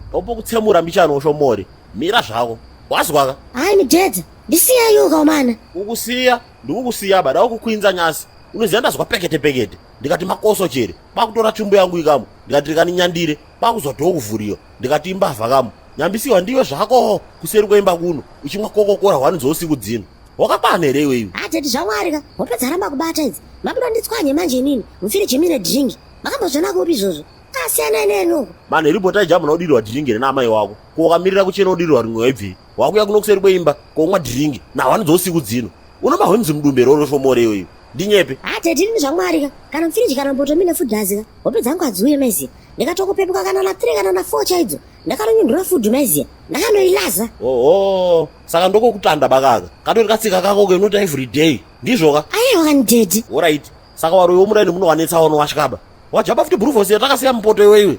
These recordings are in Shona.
Ndopokutsemura mbichano ushomori. Mira zvako. Wazwaka? Hayi midedza, ndisiya yuka umana. Ukusiya, ndikukusiya bada ukukwinza nyasi. Unoziya ndazwa pekete. Ndikati makoso chere. Pakutora tumbu yangu ikamu. Ndikati kaninyandire. Pakuzodho kuvhuriwa. Ndikati imbavha kamu. Nyambisiwa ndiyo zvako kuseri kweimba kuno. Uchimwa kokokora hwanidzo usiku dzino. Wakakwana here iwewe? Ateti zvamwarika, wapedza ramba kubata idzi. Mabuda nditswanye manje nini? Mufire chimire dringi. Makambozvona kupi izvozvo? Asiyana nenu. Mane ripota ijamu na udirirwa dringi namai wako. Ko wakamirira kuchena udirirwa rimwe webvi. Wakuya kuno kuseri kweimba komwa dringi. Na hwanidzo usiku dzino. Unomahwe mzimudumbe roroshomore iwewe. Ndinyepe. Ateti ndini zvamwarika. Kana mufiriji kana mboto mine fudhazika. Wapedza angu adziuye meziya. Ndikatokupepuka kana na 3 kana na 4 chaidzo. Ndakanonyundura fudhu meziya. Ndakanoilaza. Saka ndokokutanda bakaka. Katori katsika kako ke not every day. Ndizvoka. Aiwa kanidedi. Alright. Saka waro yomurani munowanetsa ono washikaba. Wajaba futi brufos yatakasiya mupoto iwewe.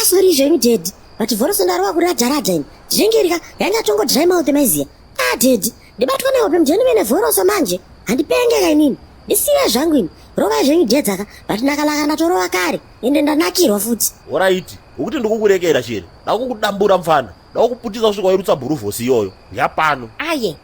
Sorry zvemi dedi. But voroso ndarova kuradharadha ini. Dringirika yanga tongo dry mouth meziya. Dedi. Ndibatwa nehope mjeni mene voroso manje. Handipengeka inini. Ndisiya zvangu ini. Rova zvemi dedzaka. But nakalaka ndatorova kare. Ende ndanakirwa futi. Alright. Ukuti ndikukurekera chere. Ndakukudambura mfana. Ndakukuputisa kusvika wairutsa brufos iyoyo. Yapano. Aye.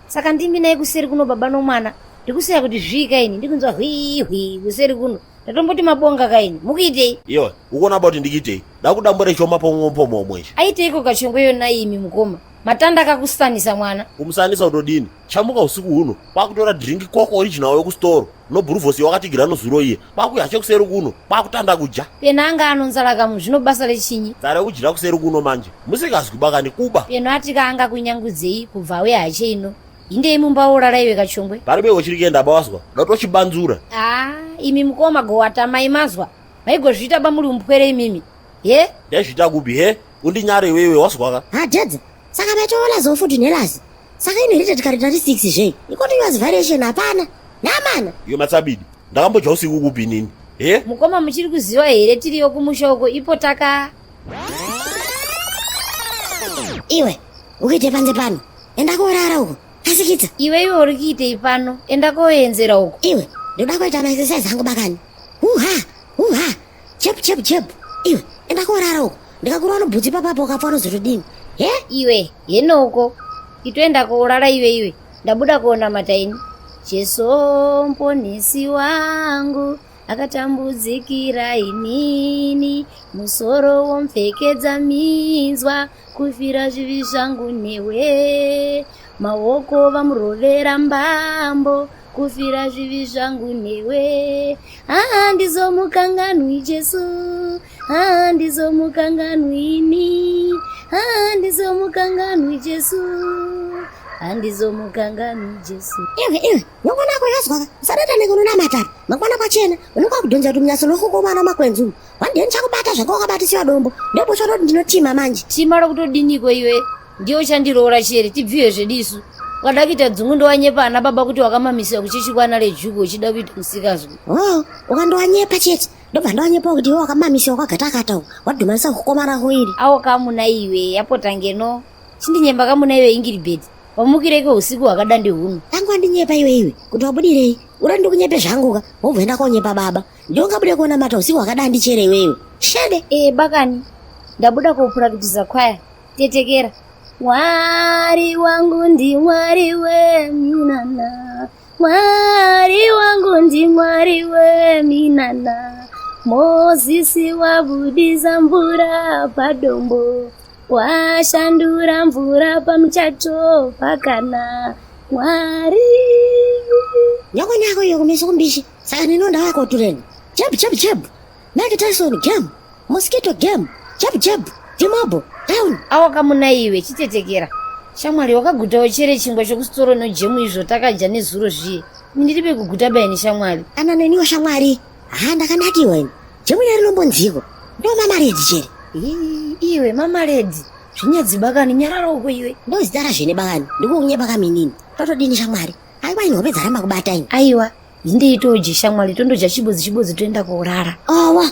Saka ndimi naye kuseri kuno baba nomwana. Ndikusiya kuti zvika ini ndikunzwa hwi kuseri kuno. Ndatomboti mabonga kaini. Mukuitei? Iwe, ukuona about ndikitei. Ndakudambura choma pomwe mwesha. Aiteiko kachongwe yona imi mukoma. Matanda akakusanisa mwana. Kumsanisa utodini. Chamuka usiku uno. Pakutora drink koko original yokustore. No brufos wakatigira no zuro iye. Pakuyache kuseri kuno. Pakutanda kuja. Pena anga anonzala kamu zvino basa rechinyi. Tsare kujira kuseri kuno manje. Musikazwi bakani kuba. Pena atika anga kunyangudzei kubva we hache ino. Inde mumbaurara iwe kachongwe. Paribe uchirikenda bawaswa. Ndatochibanzura. Imi mukoma gowata mai mazwa. Maigozvita bamuri umpwere imimi. Ye? Ndezvita kubi he? Undinyare iwewe waswaka. Dedza. Saka maitoona zofudhu nelazi. Saka inoita tikari 36 zve. Ikoti yours variation hapana. Namana. Iyo matsabidi. Ndakambodya usiku kubi nini? He? Mukoma muchiri kuziva here tiriyo kumushoko ipo taka. Iwe, ukuite panze pano. Enda korara uko. Kasikitsa. Iwe uri kuitei pano. Enda koenzera uko. Iwe, ndoda kuita maexercise hangu bakani. Chep. Iwe, enda korara uko. Ndikakuona bvudzi papapo ukapfana zotodini. He? Iwe, yenoko. Itoenda koorara iwe. Ndabuda kuona mataini. Jesu mponesi wangu akatambudzikira inini, musoro wompfekedza minzwa, kufira zvivi zvangu newe, maoko vamurovera mbambo, kufira zvivi zvangu newe. Handizomukanganwi Jesu, handizomukanganwi ini, handizomukanganwi Jesu, handizomukanganwi Jesu. Iwe, nyongona yako yazwaka. Sadata nekunona matatu. Makwana pachena. Unokwa kudonza kuti mnyaso lokukomana makwenzu. Wandeni chakubata zvako wakabatisiwa dombo. Ndipo chototi ndinotima manje. Tima rakutodiniko iwe. Ndiyo chandiroora chere tibviwe zvedisu. Wakadakita dzungu ndowanyepa ana baba kuti wakamamisiwa kuchichikwana lejugo uchida kuita musikazwi. Ukandowanyepa chete. Ndobva ndawanyepa kuti iwe wakamamisiwa kwagatakata uko. Wadhumanisa kukomana kuiri. Awo kamuna iwe yapotangeno. Chindinyemba kamuna iwe Ingilibeti. Wamukireko usiku wakada ndihuno. Tangu andinyepa iwe kuti wabudirei. Ura ndikunyepe zvanguka. Wobvenda konyepa baba. Ndiongabude kuona mata usiku wakada ndichere iwewe. Shede. Bakani. Ndabuda kopurakitiza kwaya. Tetekera. Mwari wangu ndi Mwari weminana. Mwari wangu ndi Mwari weminana. Mozisi wabudisa mvura padombo. Washandura mvura pamuchato pakana. Mwari. Nyoko nyako iyo kumeso kumbishi. Saka ninonda wako tureni. Chep. Mike Tyson game. Mosquito game. Chep. Timobo. Down. Awo kamuna iwe chitetekera. Shamwari wakagutawo chere chingwa chokusitoro nojemu izvo takadya nezuro zviye. Ndiribe kuguta bayani shamwari. Ana neniwo shamwari. Ndakanakiwa ini. Jemu yari lombonziko. Ndo mama redi chere. Iwe mama redi. Zvinyadzi bakani nyarara uko iwe. Ndozidara zvine bakani. Ndikuunyepa kaminini. Totodini shamwari. Aiwa ino hopedza ramba kubata ini. Aiwa. Inde itoje shamwari tondodya chibodzi toenda koorara. Owa.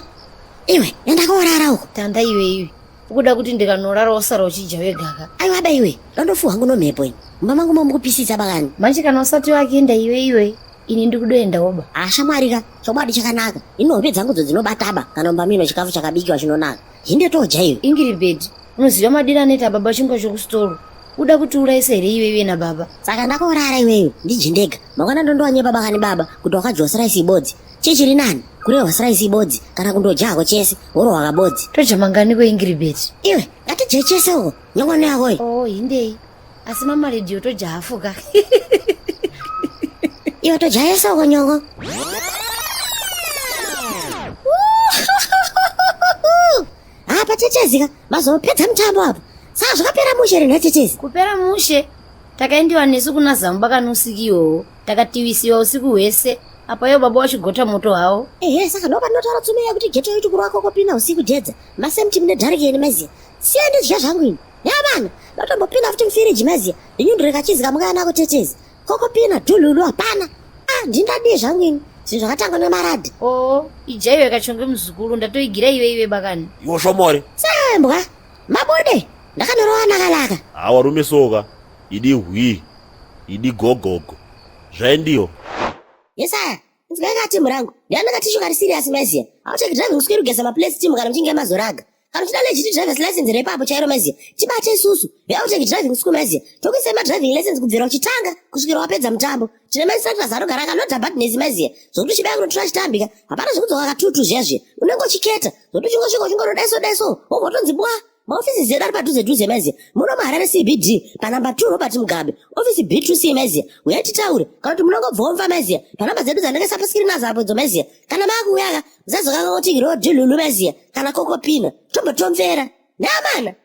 Iwe, enda koorara uko. Tanda iwe. Ukuda kuti ndikanorara osara uchidya wegaka. Aiwa iwe. Ndofuwa hangu nomhepo ini. Mama mangu momukupisisa bakani. Manje kana usati wakienda iwe. ini ndikudoenda oba. Ashamwarika chokwadi chakanaka. Ino hope dzangu dzinobataba kana mbamino chikafu chakabikiwa chinonaka. Hinde tojayo. Ingrid, unoziva madira neta baba chingwa chokustoro. Uda kuti uraise here iwewe na baba. Saka ndakorara iwewe ndijindega. Makwana ndondoanye baba kani baba kuti wakadyosa rice ibodzi. Chichiri nani? Kurehwa rice ibodzi kana kundojahwa chese woro wakabodzi. Tojamanganiko Ingrid. Iwe ngatije chese uko. Nyongone yako iyi. Oh, hinde. Asi mama radio tojafuka. Iwe tojayesa uko nyongo. Apa tetezika mazopedza mutambo apo. Saka zvakapera mushe rina tetezi. Kupera mushe. Takaendiwa nesu kuna Zamba kanusikiwo. Takativisiwa usiku hwese. Apa yo baba wachigota moto hawo. Saka ndopanotara tsumeya kuti geto yetu kurwako kopinda usiku dhedza. Masemti mune dharikeni maziya. Siende zvidya zvangu ini. Yabana, ndatombopinda futi mufiriji maziya. Ndinyundure kachizika mukana nako tetezi. Kokopina dhululu hapana. Ndindadiye zvangu ini. Zvinhu zvakatangwa nemaradhi. Ijaiwe kachonge muzukuru ndatoigira iwe bakani. Iwo shomori. Sembwa, mabude. Ndakanorowa nakalaka. Hawa rume soka. Idi hwi. Idi gogogo. Zvaendiyo. Yesaya, nzikakati murangu. Ndiyandakati shukari serious maziya. Aucheki driving school kugesa maplace team kana mchinge mazoraga. Kana chida legit driver's license repapo chairo maziya. Chibate isusu. Aucheki driving school maziya. Tokuise driving license kubvira uchitanga kusvikira wapedza mutambo. Tine maisatra zaro garaka not badness maziya. Zokuti chibaya kunotora chitambika. Hapana zvekudzoka katutu zvezve. Unenge uchiketa. Zokuti chingosvika uchingorodaiso. Wogotonzibwa. Maofisi zedu ari padhuze maziya. Muno muHarare CBD panamba 2 Robert Mugabe. Ofisi B2C maziya. Uyatitaure kana kuti munongobvomva maziya. Panamba zedu dzanenge sapaskirina zapo dzo maziya. Kana makuyaga muzazokanga kuti road lulu maziya. Kana kokopina. Tombotomvera. Namana.